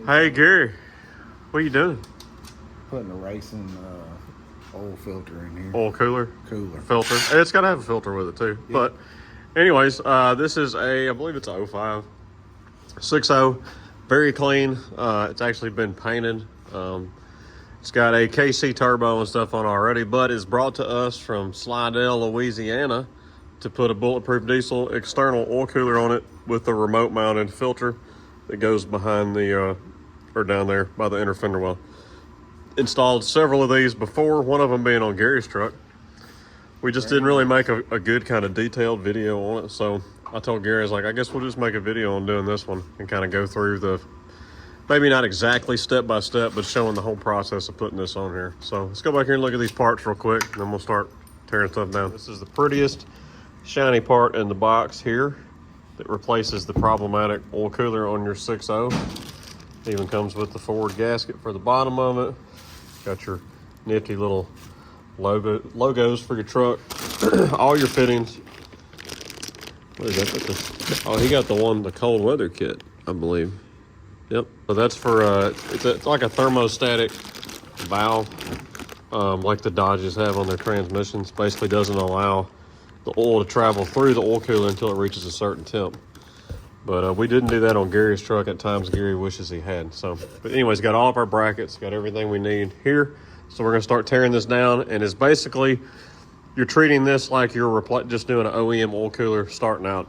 Hey Gary, what are you doing? Putting a racing oil filter in here. Oil cooler? Cooler. Filter. It's got to have a filter with it too. Yeah. But anyways, this is I believe it's a 05 6.0. Very clean. It's actually been painted. It's got a KC turbo and stuff on already, but it's brought to us from Slidell, Louisiana to put a bulletproof diesel external oil cooler on it with a remote mounted filter that goes behind the, or down there by the inner fender well. Installed several of these before, one of them being on Gary's truck. We just didn't really make a good kind of detailed video on it, so I told Gary, I was like, I guess we'll just make a video on doing this one and kind of go through the, maybe not exactly step by step, but showing the whole process of putting this on here. So let's go back here and look at these parts real quick, and then we'll start tearing stuff down. This is the prettiest shiny part in the box here that replaces the problematic oil cooler on your 6.0. Even comes with the forward gasket for the bottom of it. Got your nifty little logos for your truck. All your fittings. What is that? Oh, he got the cold weather kit, I believe. Yep. So that's for it's like a thermostatic valve, like the Dodges have on their transmissions. Basically doesn't allow the oil to travel through the oil cooler until it reaches a certain temp. But we didn't do that on Gary's truck. At times Gary wishes he had. So, but anyways, got all of our brackets, got everything we need here. So we're gonna start tearing this down, and it's basically, you're treating this like you're just doing an OEM oil cooler starting out.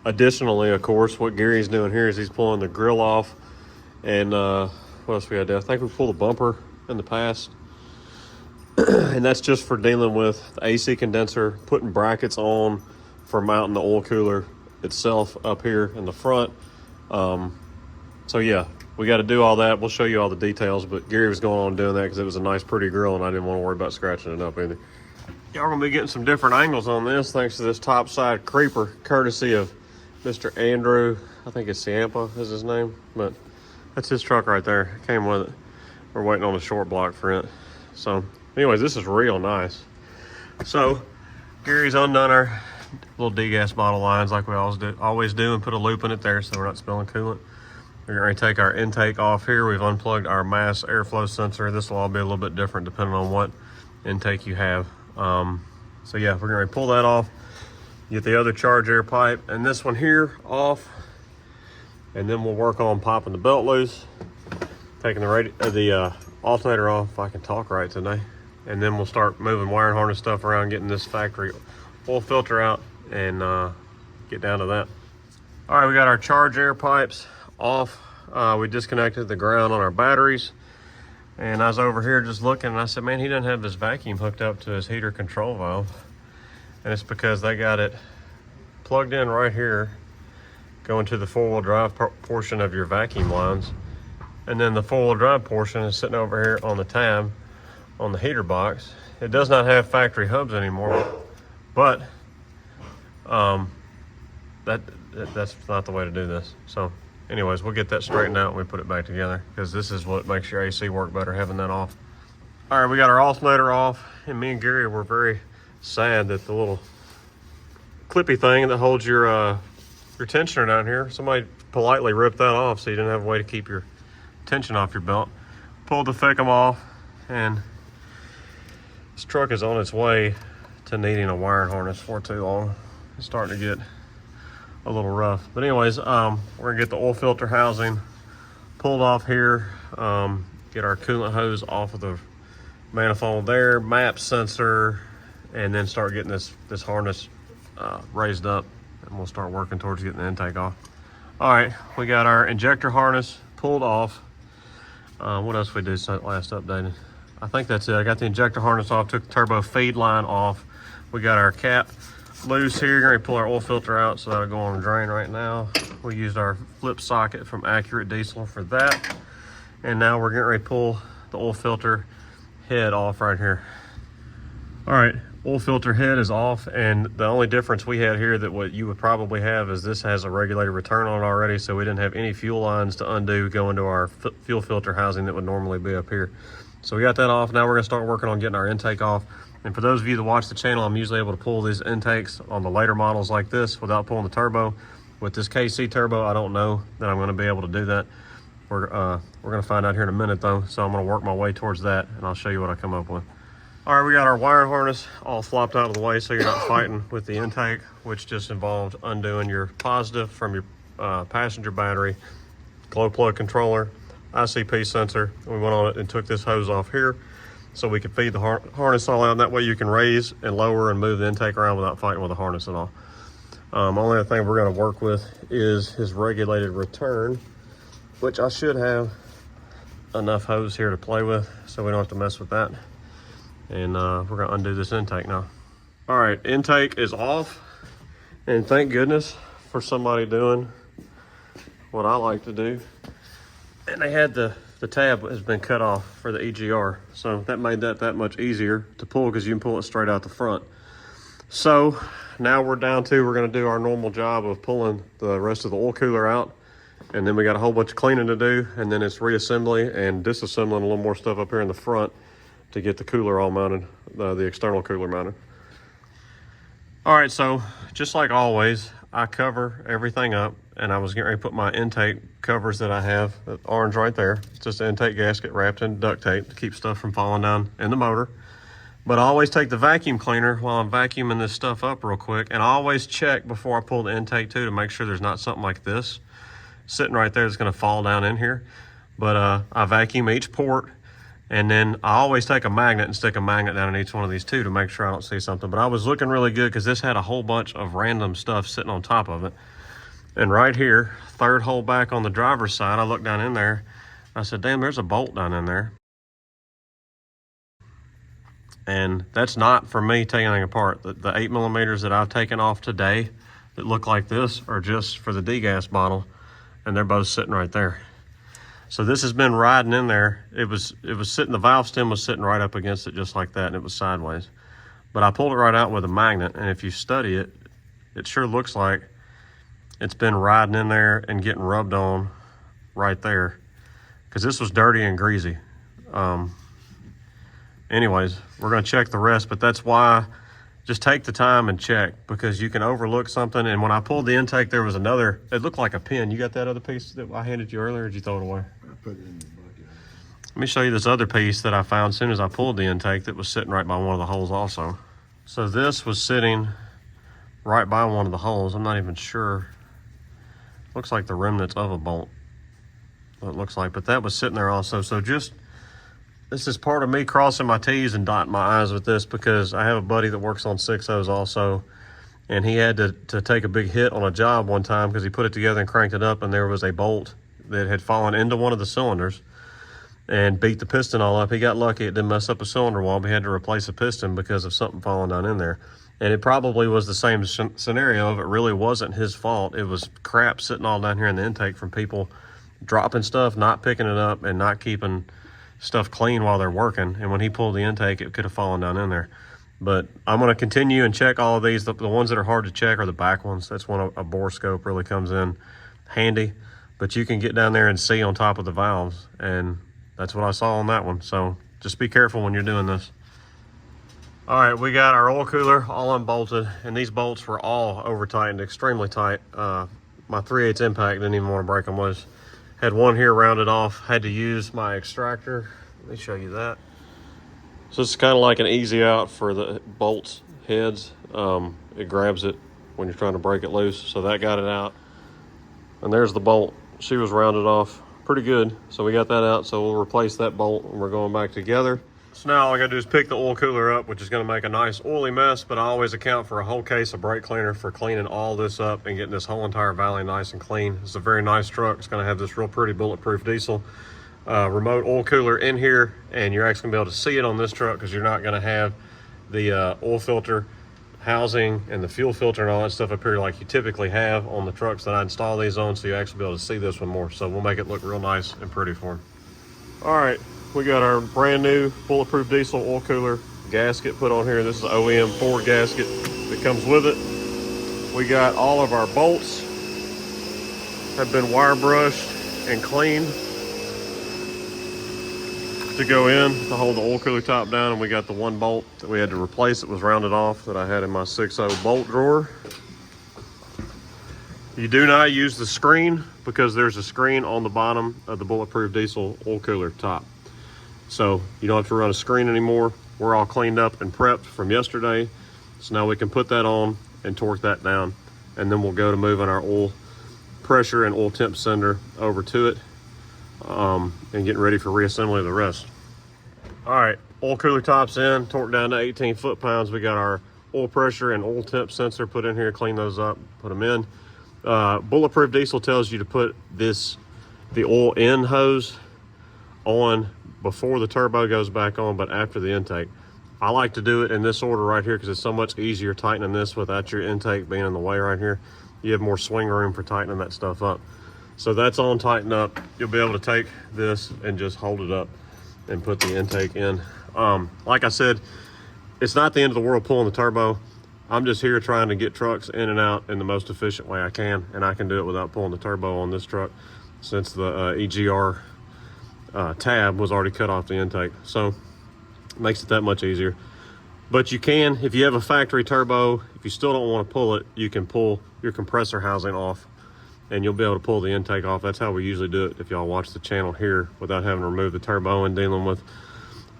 Additionally, of course, what Gary's doing here is he's pulling the grill off, and what else we got to do? I think we pulled the bumper in the past. And that's just for dealing with the AC condenser, putting brackets on for mounting the oil cooler itself up here in the front. So yeah, we got to do all that. We'll show you all the details, but Gary was going on doing that because it was a nice pretty grill and I didn't want to worry about scratching it up either. Y'all are gonna be getting some different angles on this thanks to this top side creeper, courtesy of Mr. Andrew. I think it's Ciampa is his name, but that's his truck right there. Came with it. We're waiting on the short block for it. So anyways, this is real nice. So Gary's undone our little degas bottle lines like we always do and put a loop in it there so we're not spilling coolant. We're going to take our intake off here. We've unplugged our mass airflow sensor. This will all be a little bit different depending on what intake you have. So yeah, we're going to pull that off, get the other charge air pipe and this one here off, and then we'll work on popping the belt loose, taking the alternator off, if I can talk right today, and then we'll start moving wiring harness stuff around, getting this factory oil filter out, and get down to that. All right, we got our charge air pipes off. We disconnected the ground on our batteries, and I was over here just looking and I said, man, he doesn't have his vacuum hooked up to his heater control valve, and it's because they got it plugged in right here going to the four-wheel drive portion of your vacuum lines, and then the four-wheel drive portion is sitting over here on the tab on the heater box. It does not have factory hubs anymore, but that's not the way to do this. So anyways, we'll get that straightened out when we put it back together, because this is what makes your AC work better, having that off. All right, we got our alternator off, and me and Gary were very sad that the little clippy thing that holds your tensioner down here, somebody politely ripped that off so you didn't have a way to keep your tension off your belt. Pulled the thickum off, and this truck is on its way to needing a wiring harness for too long. It's starting to get a little rough. But anyways, we're gonna get the oil filter housing pulled off here, get our coolant hose off of the manifold there, map sensor, and then start getting this harness raised up, and we'll start working towards getting the intake off. All right, we got our injector harness pulled off. What else we did last updated? I think that's it. I got the injector harness off, took the turbo feed line off. We got our cap loose here. Gonna pull our oil filter out, so that'll go on the drain right now. We used our flip socket from Accurate Diesel for that. And now we're getting ready to pull the oil filter head off right here. All right, oil filter head is off, and the only difference we had here that what you would probably have is this has a regulated return on it already, so we didn't have any fuel lines to undo going to our fuel filter housing that would normally be up here. So we got that off. Now we're gonna start working on getting our intake off. And for those of you that watch the channel, I'm usually able to pull these intakes on the later models like this without pulling the turbo. With this KC turbo, I don't know that I'm gonna be able to do that. We're gonna find out here in a minute though, so I'm gonna work my way towards that and I'll show you what I come up with. All right, we got our wiring harness all flopped out of the way so you're not fighting with the intake, which just involved undoing your positive from your passenger battery, glow plug controller, ICP sensor. We went on it and took this hose off here so we could feed the harness all out, and that way you can raise and lower and move the intake around without fighting with the harness at all. Only other thing we're gonna work with is his regulated return, which I should have enough hose here to play with so we don't have to mess with that. And we're gonna undo this intake now. All right, intake is off, and thank goodness for somebody doing what I like to do. And they had the tab has been cut off for the EGR, so that made that much easier to pull because you can pull it straight out the front. So now we're gonna do our normal job of pulling the rest of the oil cooler out, and then we got a whole bunch of cleaning to do, and then it's reassembly and disassembling a little more stuff up here in the front to get the cooler all mounted, the external cooler mounted. All right, so just like always, I cover everything up, and I was getting ready to put my intake covers that I have, that orange right there. It's just an intake gasket wrapped in duct tape to keep stuff from falling down in the motor. But I always take the vacuum cleaner while I'm vacuuming this stuff up real quick, and I always check before I pull the intake too to make sure there's not something like this sitting right there that's gonna fall down in here. But I vacuum each port, and then I always take a magnet and stick a magnet down in each one of these too to make sure I don't see something. But I was looking really good because this had a whole bunch of random stuff sitting on top of it. And right here, third hole back on the driver's side, I looked down in there. I said, damn, there's a bolt down in there. And that's not for me taking anything apart. The 8mm that I've taken off today that look like this are just for the degas bottle, and they're both sitting right there. So this has been riding in there. It was sitting, the valve stem was sitting right up against it just like that, and it was sideways. But I pulled it right out with a magnet, and if you study it, it sure looks like it's been riding in there and getting rubbed on right there, because this was dirty and greasy. Anyways, we're gonna check the rest, but that's why just take the time and check, because you can overlook something. And when I pulled the intake, there was another, it looked like a pin. You got that other piece that I handed you earlier, or did you throw it away? I put it in the bucket. Let me show you this other piece that I found as soon as I pulled the intake that was sitting right by one of the holes also. So this was sitting right by one of the holes. I'm not even sure. Looks like the remnants of a bolt, what it looks like, but that was sitting there also. So just, this is part of me crossing my T's and dotting my I's with this, because I have a buddy that works on 6.0s also, and he had to take a big hit on a job one time because he put it together and cranked it up, and there was a bolt that had fallen into one of the cylinders and beat the piston all up. He got lucky, it didn't mess up a cylinder wall, but he had to replace a piston because of something falling down in there. And it probably was the same scenario. If it really wasn't his fault, it was crap sitting all down here in the intake from people dropping stuff, not picking it up, and not keeping stuff clean while they're working. And when he pulled the intake, it could have fallen down in there. But I'm going to continue and check all of these. The ones that are hard to check are the back ones. That's when a bore scope really comes in handy. But you can get down there and see on top of the valves, and that's what I saw on that one. So just be careful when you're doing this. All right, we got our oil cooler all unbolted, and these bolts were all over tightened, extremely tight. My 3/8 impact didn't even want to break them loose. Had one here rounded off, had to use my extractor. Let me show you that. So it's kind of like an easy out for the bolts heads. It grabs it when you're trying to break it loose. So that got it out. And there's the bolt. She was rounded off pretty good. So we got that out. So we'll replace that bolt and we're going back together. So now all I gotta do is pick the oil cooler up, which is gonna make a nice oily mess, but I always account for a whole case of brake cleaner for cleaning all this up and getting this whole entire valley nice and clean. It's a very nice truck. It's gonna have this real pretty bulletproof diesel remote oil cooler in here, and you're actually gonna be able to see it on this truck because you're not gonna have the oil filter housing and the fuel filter and all that stuff up here like you typically have on the trucks that I install these on, so you actually be able to see this one more. So we'll make it look real nice and pretty for them. All right, we got our brand new bulletproof diesel oil cooler gasket put on here. This is the OEM Ford gasket that comes with it. We got all of our bolts have been wire brushed and cleaned to go in to hold the oil cooler top down, and we got the one bolt that we had to replace that was rounded off that I had in my 6.0 bolt drawer. You do not use the screen because there's a screen on the bottom of the bulletproof diesel oil cooler top. So you don't have to run a screen anymore. We're all cleaned up and prepped from yesterday. So now we can put that on and torque that down. And then we'll go to moving our oil pressure and oil temp sender over to it and getting ready for reassembly of the rest. All right, oil cooler tops in, torqued down to 18 foot-pounds. We got our oil pressure and oil temp sensor put in here, clean those up, put them in. Bulletproof diesel tells you to put the oil in hose on before the turbo goes back on, but after the intake. I like to do it in this order right here because it's so much easier tightening this without your intake being in the way right here. You have more swing room for tightening that stuff up. So that's on, tighten up. You'll be able to take this and just hold it up and put the intake in. Like I said, it's not the end of the world pulling the turbo. I'm just here trying to get trucks in and out in the most efficient way I can, and I can do it without pulling the turbo on this truck since the EGR tab was already cut off the intake. So it makes it that much easier. But you can, if you have a factory turbo, if you still don't want to pull it, you can pull your compressor housing off and you'll be able to pull the intake off. That's how we usually do it if y'all watch the channel here without having to remove the turbo and dealing with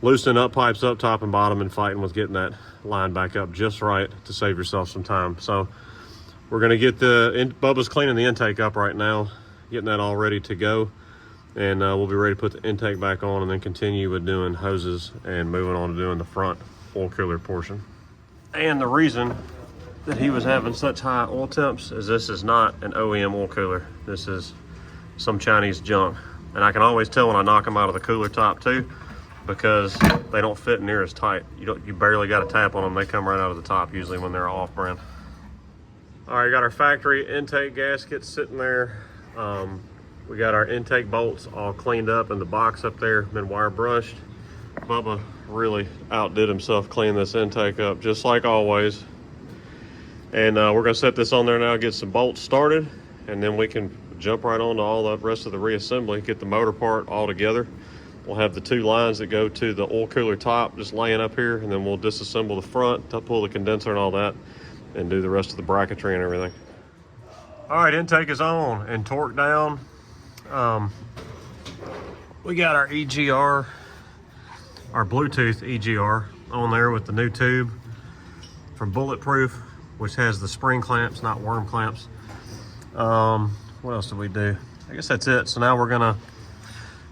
loosening up pipes up top and bottom and fighting with getting that line back up just right to save yourself some time. So we're gonna get Bubba's cleaning the intake up right now, getting that all ready to go. And we'll be ready to put the intake back on and then continue with doing hoses and moving on to doing the front oil cooler portion. And the reason that he was having such high oil temps is this is not an OEM oil cooler. This is some Chinese junk. And I can always tell when I knock them out of the cooler top too, because they don't fit near as tight. You barely got a tap on them. They come right out of the top usually when they're off brand. All right, got our factory intake gaskets sitting there. We got our intake bolts all cleaned up in the box up there, been wire brushed. Bubba really outdid himself cleaning this intake up, just like always. And we're gonna set this on there now, get some bolts started, and then we can jump right on to all the rest of the reassembly, get the motor part all together. We'll have the two lines that go to the oil cooler top just laying up here, and then we'll disassemble the front, pull the condenser and all that, and do the rest of the bracketry and everything. All right, intake is on and torqued down. We got our EGR, our Bluetooth EGR on there with the new tube from Bulletproof, which has the spring clamps, not worm clamps. What else did we do? I guess that's it. So now we're gonna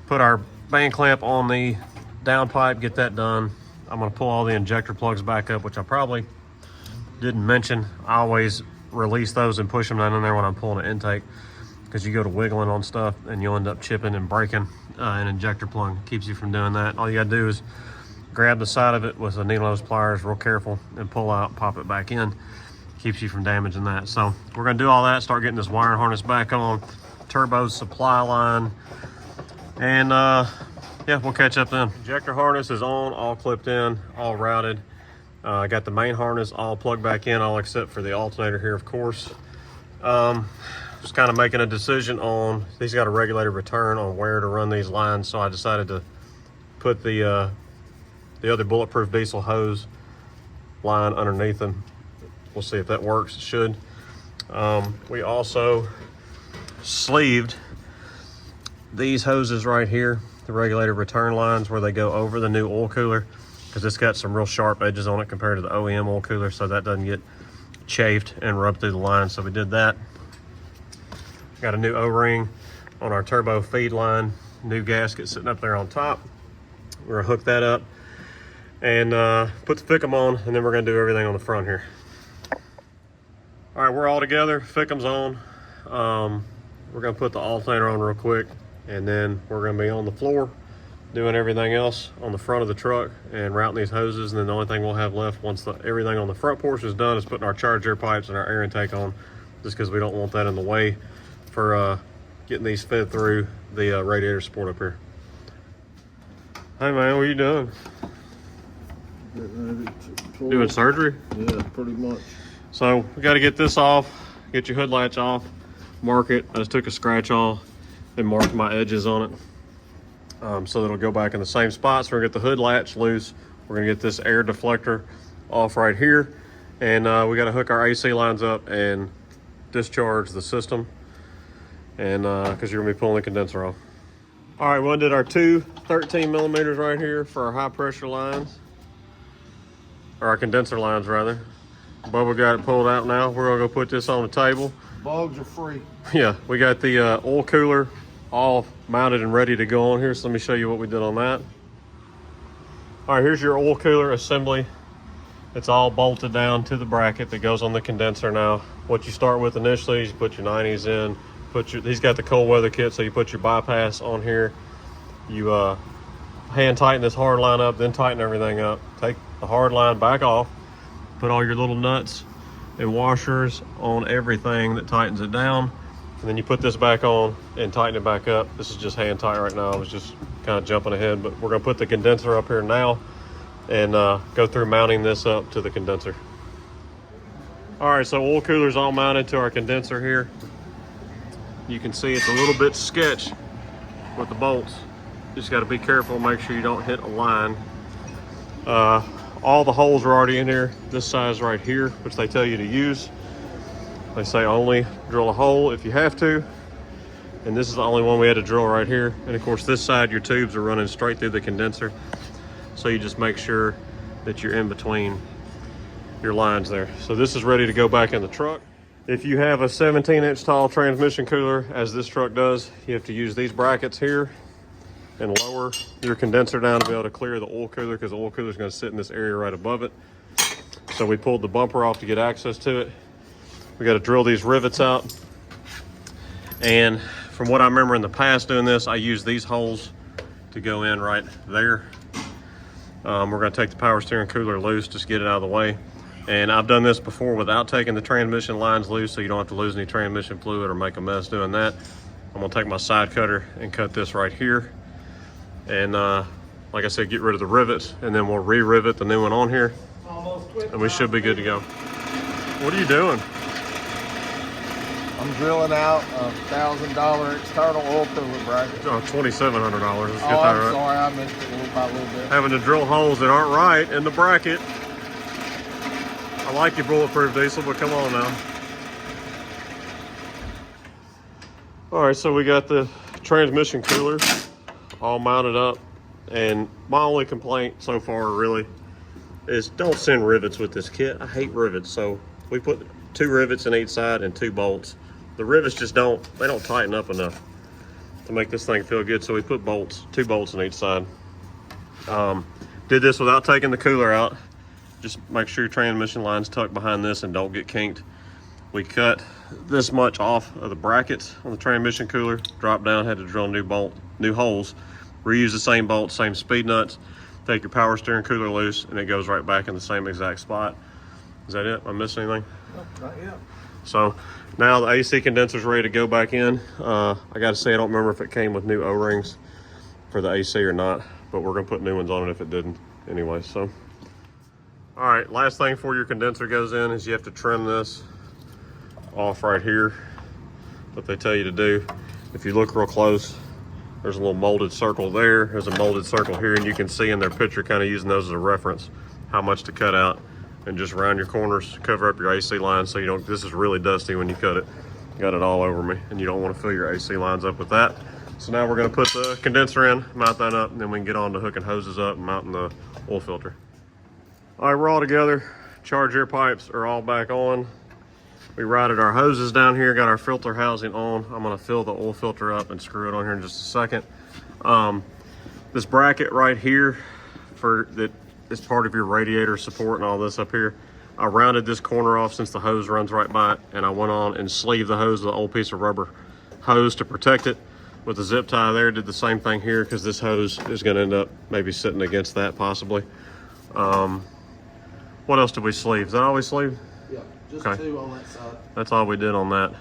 put our band clamp on the downpipe, get that done. I'm gonna pull all the injector plugs back up, which I probably didn't mention. I always release those and push them down in there when I'm pulling an intake, because you go to wiggling on stuff and you'll end up chipping and breaking an injector plug. Keeps you from doing that. All you gotta do is grab the side of it with a needle nose pliers, real careful, and pull out, pop it back in. Keeps you from damaging that. So we're gonna do all that, start getting this wiring harness back on, turbo supply line, and yeah, we'll catch up then. Injector harness is on, all clipped in, all routed. I got the main harness all plugged back in, all except for the alternator here, of course. Just kind of making a decision on, he's got a regulated return on where to run these lines, so I decided to put the other Bulletproof diesel hose line underneath them. We'll see if that works. It should. We also sleeved these hoses right here, the regulated return lines where they go over the new oil cooler, because it's got some real sharp edges on it compared to the OEM oil cooler, so that doesn't get chafed and rubbed through the line. So we did that. Got a new O-ring on our turbo feed line, new gasket sitting up there on top. We're gonna hook that up and put the FICM on, and then we're gonna do everything on the front here. All right, we're all together, FICM's on. We're gonna put the alternator on real quick, and then we're gonna be on the floor doing everything else on the front of the truck and routing these hoses. And then the only thing we'll have left once everything on the front portion is done is putting our charge air pipes and our air intake on, just because we don't want that in the way for getting these fed through the radiator support up here. Hey man, what are you doing? Doing surgery? Yeah, pretty much. So we got to get this off, get your hood latch off, mark it. I just took a scratch off and marked my edges on it, so that it'll go back in the same spot. So we're gonna get the hood latch loose. We're gonna get this air deflector off right here, and we got to hook our AC lines up and discharge the system, and because you're gonna be pulling the condenser off. All right, we undid our two 13 millimeters right here for our high pressure lines, or our condenser lines rather. Bubba got it pulled out now. We're gonna go put this on the table. Bugs are free. Yeah, we got the oil cooler all mounted and ready to go on here, so let me show you what we did on that. All right, here's your oil cooler assembly. It's all bolted down to the bracket that goes on the condenser now. What you start with initially is you put your 90s in, he's got the cold weather kit, so you put your bypass on here. You hand tighten this hard line up, then tighten everything up. Take the hard line back off, put all your little nuts and washers on everything that tightens it down, and then you put this back on and tighten it back up. This is just hand tight right now. I was just kind of jumping ahead, but we're gonna put the condenser up here now and go through mounting this up to the condenser. All right, so oil cooler's all mounted to our condenser here. You can see it's a little bit sketch with the bolts. Just got to be careful, make sure you don't hit a line. All the holes are already in here, this size right here, which they tell you to use. They say only drill a hole if you have to. And this is the only one we had to drill right here. And of course this side, your tubes are running straight through the condenser. So you just make sure that you're in between your lines there. So this is ready to go back in the truck. If you have a 17-inch tall transmission cooler, as this truck does, you have to use these brackets here and lower your condenser down to be able to clear the oil cooler, because the oil cooler is going to sit in this area right above it. So we pulled the bumper off to get access to it. We got to drill these rivets out. And from what I remember in the past doing this, I used these holes to go in right there. We're going to take the power steering cooler loose, just get it out of the way. And I've done this before without taking the transmission lines loose, so you don't have to lose any transmission fluid or make a mess doing that. I'm gonna take my side cutter and cut this right here. And like I said, get rid of the rivets, and then we'll re-rivet the new one on here. And we should be good to go. What are you doing? I'm drilling out a $1,000 external oil cooler bracket. Oh, $2,700. Let's get that I'm right. sorry, I missed it little by little bit. Having to drill holes that aren't right in the bracket. I like your bulletproof diesel, but come on now. All right, so we got the transmission cooler all mounted up, and my only complaint so far really is don't send rivets with this kit. I hate rivets, so we put 2 rivets in each side and 2 bolts. The rivets just don't tighten up enough to make this thing feel good, so we put bolts, 2 bolts in each side. Did this without taking the cooler out. Just make sure your transmission line's tucked behind this and don't get kinked. We cut this much off of the brackets on the transmission cooler, dropped down, had to drill new holes, reuse the same bolts, same speed nuts, take your power steering cooler loose, and it goes right back in the same exact spot. Is that it? Am I missing anything? Nope, not yet. So now the AC condenser's ready to go back in. I gotta say, I don't remember if it came with new O-rings for the AC or not, but we're gonna put new ones on it if it didn't anyway, so. All right, last thing before your condenser goes in is you have to trim this off right here, what they tell you to do. If you look real close, there's a little molded circle there, there's a molded circle here, and you can see in their picture, kind of using those as a reference, how much to cut out, and just round your corners, cover up your AC lines so you don't, this is really dusty when you cut it. Got it all over me, and you don't want to fill your AC lines up with that. So now we're gonna put the condenser in, mount that up, and then we can get on to hooking hoses up and mounting the oil filter. All right, we're all together. Charge air pipes are all back on. We routed our hoses down here, got our filter housing on. I'm gonna fill the oil filter up and screw it on here in just a second. This bracket right here, that is part of your radiator support and all this up here. I rounded this corner off since the hose runs right by it, and I went on and sleeved the hose with an old piece of rubber hose to protect it. With the zip tie there, did the same thing here because this hose is gonna end up maybe sitting against that possibly. What else did we sleeve? Is that all we sleeved? Yeah, just Okay. 2 on that side. That's all we did on that.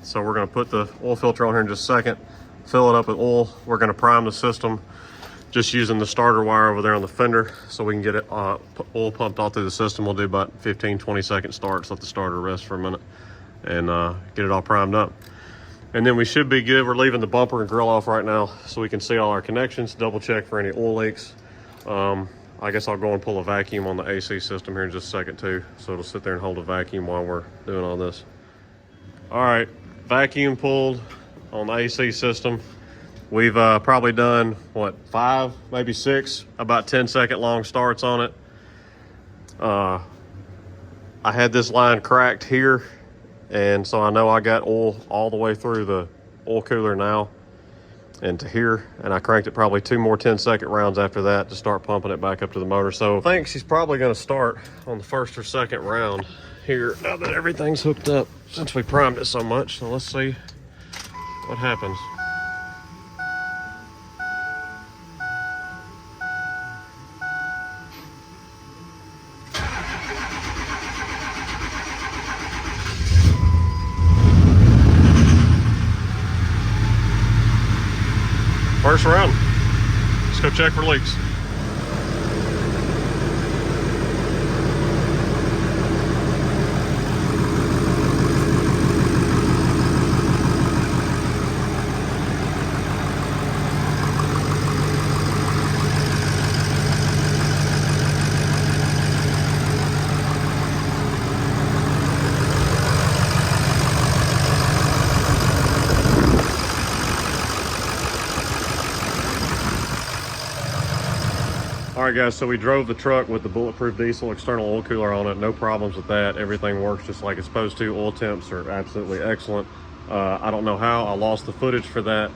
So we're gonna put the oil filter on here in just a second, fill it up with oil. We're gonna prime the system just using the starter wire over there on the fender so we can get it oil pumped all through the system. We'll do about 15-20 second starts, let the starter rest for a minute, and get it all primed up. And then we should be good. We're leaving the bumper and grill off right now so we can see all our connections, double check for any oil leaks. I guess I'll go and pull a vacuum on the AC system here in just a second too, so it'll sit there and hold a vacuum while we're doing all this. All right, vacuum pulled on the AC system. We've probably done, what, 5, maybe 6, about 10-second long starts on it. I had this line cracked here, and so I know I got oil all the way through the oil cooler now and to here, and I cranked it probably 2 more 10-second rounds after that to start pumping it back up to the motor. So I think she's probably going to start on the first or second round here now that everything's hooked up since we primed it so much. So let's see what happens. First round. Let's go check for leaks. All right, guys, so we drove the truck with the bulletproof diesel external oil cooler on it. No problems with that. Everything works just like it's supposed to. Oil temps are absolutely excellent. I don't know how I lost the footage for that,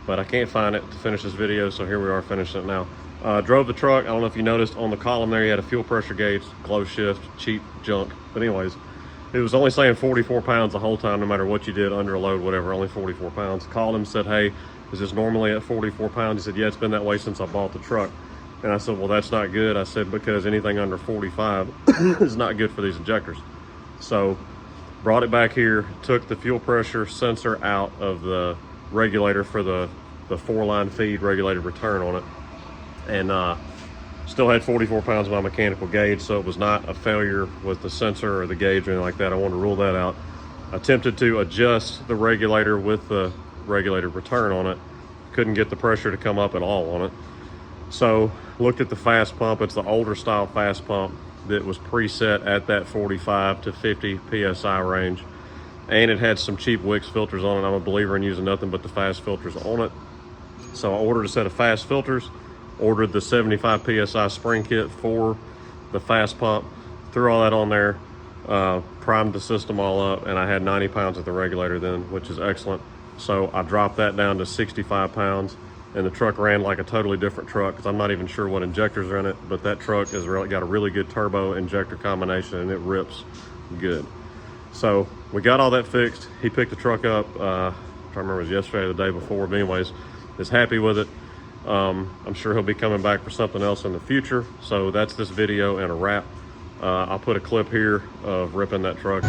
but I can't find it to finish this video, so here we are finishing it now. Drove the truck. I don't know if you noticed on the column there, you had a fuel pressure gauge, glow shift, cheap junk. But anyways, it was only saying 44 pounds the whole time, no matter what you did, under a load, whatever, only 44 pounds. Called him, said, hey, is this normally at 44 pounds? He said, yeah, it's been that way since I bought the truck. And I said, well, that's not good. I said, because anything under 45 is not good for these injectors. So brought it back here, took the fuel pressure sensor out of the regulator for the 4-line feed regulated return on it. And still had 44 pounds of my mechanical gauge, so it was not a failure with the sensor or the gauge or anything like that. I wanted to rule that out. I attempted to adjust the regulator with the regulated return on it. Couldn't get the pressure to come up at all on it. So looked at the fast pump. It's the older style fast pump that was preset at that 45 to 50 PSI range. And it had some cheap Wix filters on it. I'm a believer in using nothing but the fast filters on it. So I ordered a set of fast filters, ordered the 75 PSI spring kit for the fast pump, threw all that on there, primed the system all up, and I had 90 pounds at the regulator then, which is excellent. So I dropped that down to 65 pounds. And the truck ran like a totally different truck, because I'm not even sure what injectors are in it, but that truck has really got a really good turbo injector combination, and it rips good. So we got all that fixed. He picked the truck up, I don't remember if it was yesterday or the day before, but anyways, is happy with it. I'm sure he'll be coming back for something else in the future. So that's this video and a wrap. I'll put a clip here of ripping that truck.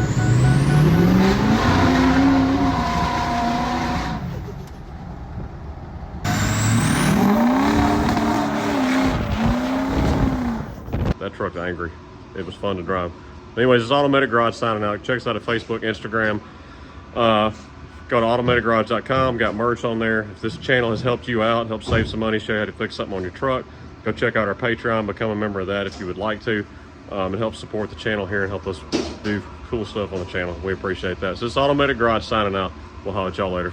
That truck's angry. It was fun to drive. Anyways, it's Automated Garage signing out. Check us out at Facebook, Instagram. Go to automatedgarage.com. Got merch on there. If this channel has helped you out, helped save some money, show you how to fix something on your truck, go check out our Patreon. Become a member of that if you would like to. And help support the channel here and help us do cool stuff on the channel. We appreciate that. So it's Automated Garage signing out. We'll holler at y'all later.